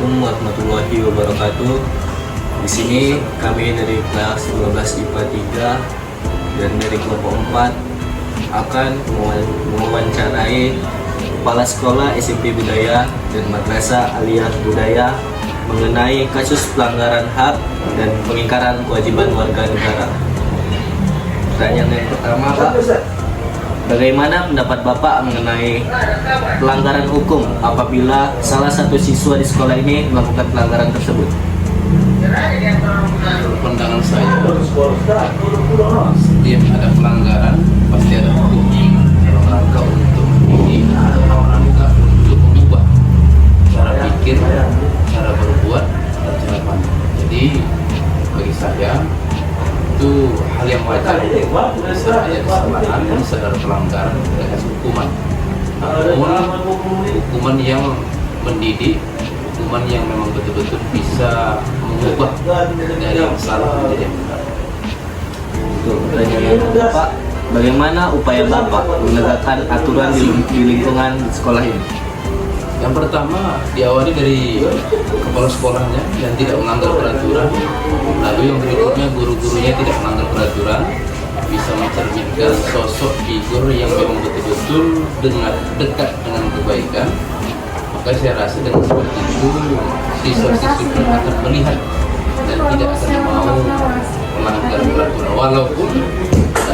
Assalamualaikum warahmatullahi wabarakatuh. Di sini kami dari kelas 12 IPA 3 dan dari kelompok 4 akan mewawancarai Kepala Sekolah SMP Budaya dan Madrasah Aliyah Budaya mengenai kasus pelanggaran HAM dan pengingkaran kewajiban warga negara. Pertanyaan yang pertama, Pak, bagaimana pendapat Bapak mengenai pelanggaran hukum apabila salah satu siswa di sekolah ini melakukan pelanggaran tersebut? Pandangan saya, setiap ada pelanggaran pasti ada hukum dalam rangka untuk mendidik anak-anak untuk mengubah cara pikir, cara berbuat, dan cara pandang. Jadi bagi saya itu hal yang wajar. Saya kesalahan, sadar pelanggaran, dengan hukuman. Namun hukuman yang mendidik, hukuman yang memang betul-betul bisa mengubah dari yang salah menjadi yang benar. Untuk pertanyaan yang kedua, Pak, bagaimana upaya Bapak menegakkan aturan di lingkungan sekolah ini? Yang pertama diawali dari kepala sekolahnya yang tidak melanggar peraturan, lalu yang berikutnya guru-gurunya tidak melanggar peraturan, bisa mencerminkan sosok figur yang memang betul-betul dekat dengan kebaikan. Maka saya rasa dengan seperti itu siswa-siswi akan melihat dan tidak akan mau melanggar peraturan, walaupun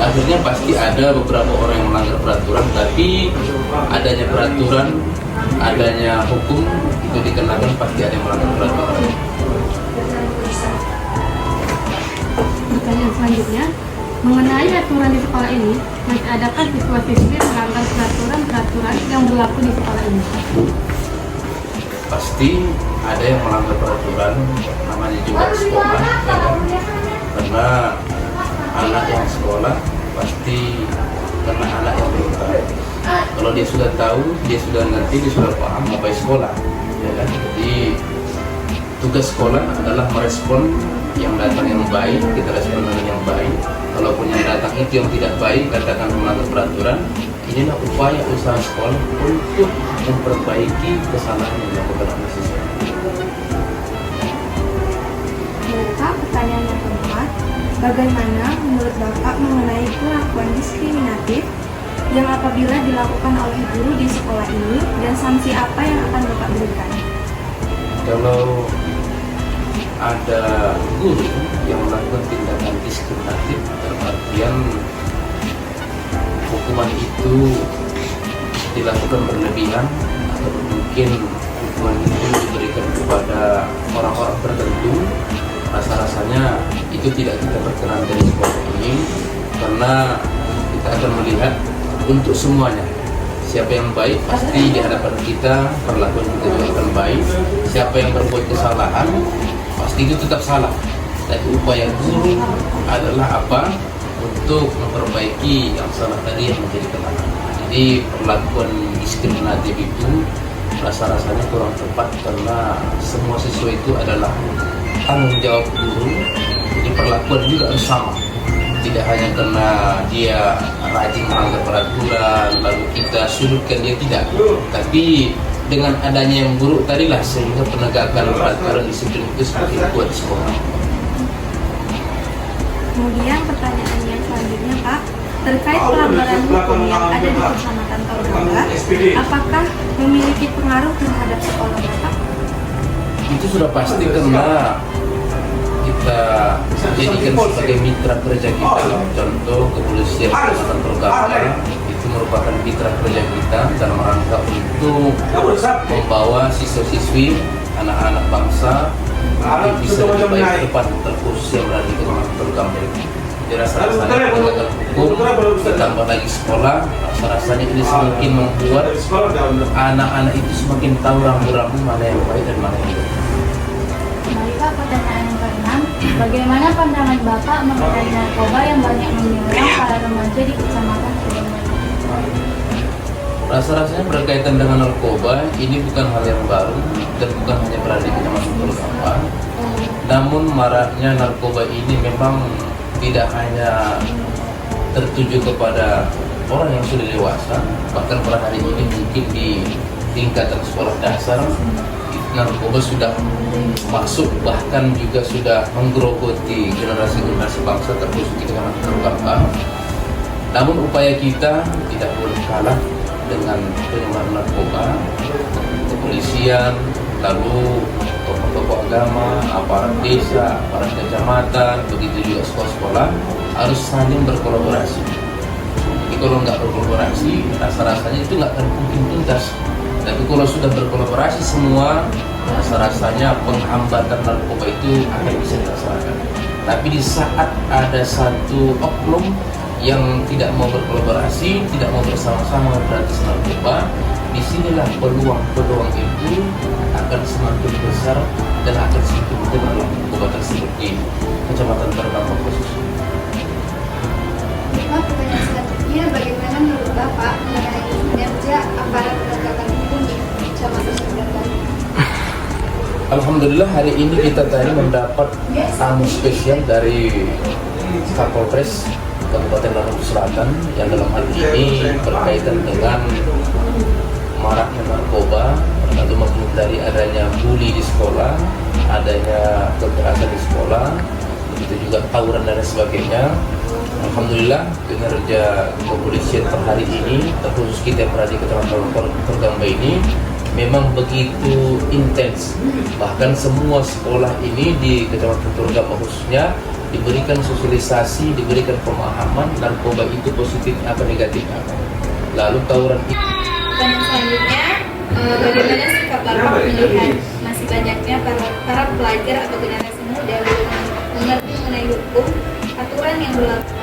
akhirnya pasti ada beberapa orang yang melanggar peraturan, tapi adanya peraturan, adanya hukum itu dikenakan pasti ada yang melanggar peraturan. Pertanyaan selanjutnya, mengenai aturan di sekolah ini, masih adakah siswa-siswi melanggar peraturan yang berlaku di sekolah ini? Pasti ada yang melanggar peraturan, namanya juga sekolah, ya kan? Karena anak yang sekolah pasti karena anak yang belum tahu. Kalau dia sudah tahu, dia sudah ngerti, dia sudah paham apa itu sekolah, ya kan? Jadi tugas sekolah adalah merespon yang datang yang baik, kita respon dengan yang baik. Kalaupun yang datang itu yang tidak baik, katakan melanggar peraturan, inilah upaya usaha sekolah untuk memperbaiki kesalahan yang dilakukan oleh siswa. Bapak, pertanyaan yang keempat, bagaimana menurut Bapak mengenai perlakuan diskriminatif yang apabila dilakukan oleh guru di sekolah ini, dan sanksi apa yang akan Bapak berikan? Kalau ada guru yang melakukan tindakan diskriminatif, dalam artian hukuman itu dilakukan berlebihan atau mungkin hukuman itu diberikan kepada orang-orang tertentu, rasa-rasanya itu tidak kita perkenankan dari sekolah ini, karena kita akan melihat untuk semuanya. Siapa yang baik pasti di hadapan kita perlakuan kita juga akan baik. Siapa yang berbuat kesalahan pasti itu tetap salah. Tapi upaya guru adalah apa? Untuk memperbaiki yang salah tadi yang menjadi kesalahan. Jadi perlakuan diskriminatif itu rasa-rasanya kurang tepat, karena semua siswa itu adalah tanggung jawab guru. Jadi perlakuan juga harus sama. Tidak hanya karena dia rajin melanggar peraturan lalu kita sudutkan dia, tidak. Tapi dengan adanya yang buruk tadilah sehingga penegakan peraturan disiplin itu semakin kuat di sekolah. Kemudian pertanyaan yang selanjutnya, Pak, terkait pelanggaran hukum yang ada di Kecamatan Tolgangga, apakah memiliki pengaruh terhadap sekolah Bapak? Itu sudah pasti karena kita jadikan sebagai mitra kerja kita. Contoh kepolisian Kecamatan Tolgangga itu merupakan mitra kerja kita dalam rangka untuk membawa siswa-siswi, anak-anak bangsa untuk bisa lebih baik ke depan, terkhusus yang berada di Kecamatan Tolgangga. Jadi rasa-rasanya penegakan hukum ditambah lagi sekolah, rasa-rasanya ini semakin membuat anak-anak itu semakin tahu rambu-rambu mana yang baik dan mana yang buruk. Kembali Pak, pertanyaan yang keenam, bagaimana pandangan Bapak mengenai narkoba yang banyak menyerang para remaja di Kecamatan Tolgangga? Rasa-rasanya berkaitan dengan narkoba ini bukan hal yang baru dan bukan hanya berada di Kecamatan Tolgangga. Namun maraknya narkoba ini memang tidak hanya tertuju kepada orang yang sudah dewasa, bahkan pada hari ini mungkin di tingkatan sekolah dasar narkoba sudah masuk, bahkan juga sudah menggerogoti generasi-generasi bangsa, terkhusus di kalangan terutama. Namun upaya kita tidak boleh kalah dengan penyebaran narkoba. Kepolisian, lalu tokoh-tokoh agama, aparat desa, aparat kecamatan, begitu juga sekolah-sekolah harus saling berkolaborasi. Jadi kalau nggak berkolaborasi, rasa-rasanya itu nggak akan mungkin tuntas. Tapi kalau sudah berkolaborasi semua, rasa-rasanya penghambatan narkoba itu akan bisa dilaksanakan. Tapi di saat ada satu oknum yang tidak mau berkolaborasi, tidak mau bersama-sama memberantas narkoba, disinilah peluang-peluang itu akan semakin besar dan akan semakin menyebar narkoba tersebut di Kecamatan Tergambang khususnya. Pak, pertanyaan selanjutnya, bagaimana menurut Bapak mengenai kinerja aparat penegakan hukum di Kecamatan Tergambang? Alhamdulillah hari ini kita tadi mendapat tamu spesial dari Kapolres Kabupaten Lampung Selatan yang dalam hal ini berkaitan dengan maraknya narkoba, tertentu menghindari adanya bully di sekolah, adanya kekerasan di sekolah, begitu juga tawuran dan sebagainya. Alhamdulillah kinerja kepolisian per hari ini, terkhusus kita yang berada di Kecamatan Tergambang ini memang begitu intens. Bahkan semua sekolah ini di Kecamatan Tergambang khususnya diberikan sosialisasi, diberikan pemahaman narkoba itu positif atau negatif apa. Lalu tawuran itu. Pertanyaan selanjutnya, bagaimana sikap Bapak melihat masih banyaknya para pelajar atau generasi muda belum mengerti mengenai hukum, aturan yang berlaku?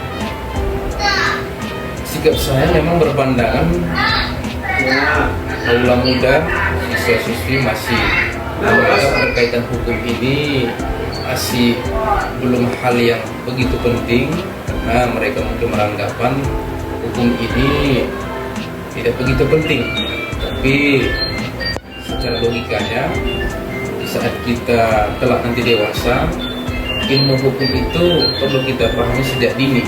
Sikap saya memang berpandangan aula muda, siswa-siswi masih menganggap berkaitan hukum ini masih belum hal yang begitu penting, karena mereka mungkin beranggapan hukum ini tidak begitu penting. Tapi secara logikanya, di saat kita telah nanti dewasa, ilmu hukum itu perlu kita pahami sejak dini.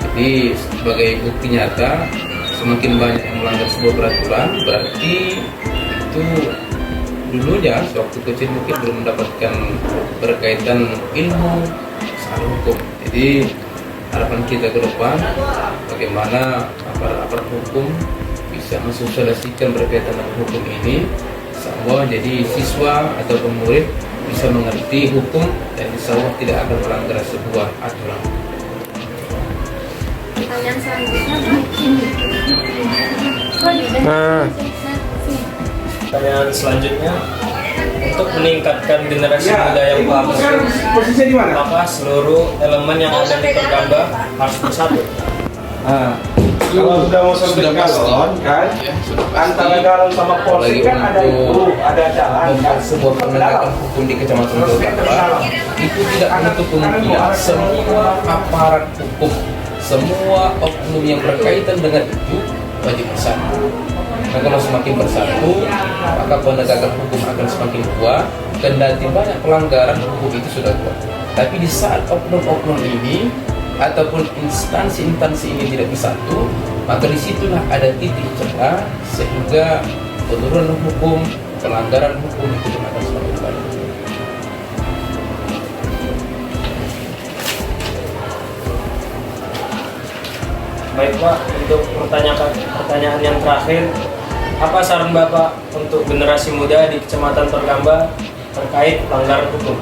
Jadi sebagai bukti nyata, semakin banyak yang melanggar sebuah peraturan, berarti itu dulunya sewaktu kecil mungkin belum mendapatkan berkaitan ilmu soal hukum. Jadi harapan kita ke depan, bagaimana aparat hukum bisa mensosialisasikan berkaitan dengan hukum ini, semua jadi siswa atau murid bisa mengerti hukum dan insya Allah tidak akan melanggar sebuah aturan. Pertanyaan selanjutnya, Pertanyaan selanjutnya, untuk meningkatkan generasi muda yang paham hukum, maka seluruh elemen yang ada di Tergambang harus bersatu. Kalau sudah mau sampai galon kan, Ya, sudah pasti. antara galon sama porsi kan ada itu, ada jalan kan. Membuat sebuah penegakan hukum di Kecamatan Tergambang itu tidak menutup kemungkinan semua aparat hukum, semua oknum yang berkaitan dengan itu wajib bersatu. Nah, kalau semakin bersatu, maka penegakan hukum akan semakin kuat. Kendati banyak pelanggaran hukum itu sudah kuat. Tapi di saat oknum-oknum ini ataupun instansi-instansi ini tidak bersatu, maka disitulah ada titik celah sehingga penurunan hukum, pelanggaran hukum itu akan semakin banyak. Baik Pak, untuk pertanyaan yang terakhir, apa saran Bapak untuk generasi muda di Kecamatan Tergambang terkait pelanggaran hukum?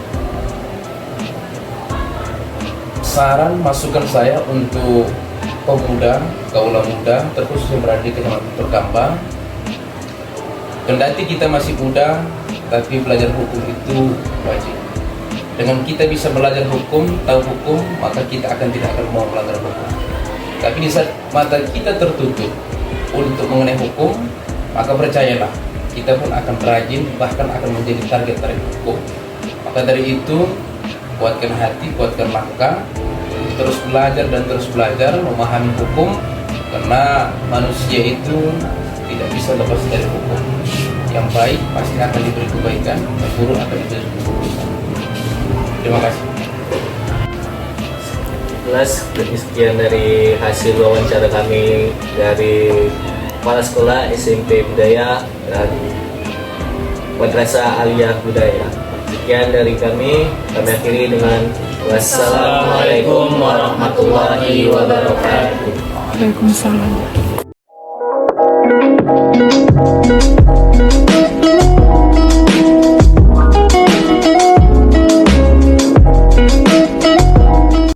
Saran masukan saya untuk pemuda, kaula muda, terkhusus yang berada di Kecamatan Tergambang, kendati kita masih muda, tapi belajar hukum itu wajib. Dengan kita bisa belajar hukum, tahu hukum, maka kita tidak akan mau melanggar hukum. Tapi di saat mata kita tertutup untuk mengenai hukum, maka percayalah, kita pun akan rajin, bahkan akan menjadi target hukum. Maka dari itu, kuatkan hati, kuatkan langkah, terus belajar dan terus belajar memahami hukum, karena manusia itu tidak bisa lepas dari hukum. Yang baik pasti akan diberi kebaikan, yang buruk akan diberi keburukan. Terima kasih. Sekian dari hasil wawancara kami dari Kepala Sekolah SMP Budaya dan Madrasah Aliyah Budaya. Sekian dari kami akhiri dengan wassalamualaikum warahmatullahi wabarakatuh. Waalaikumsalam.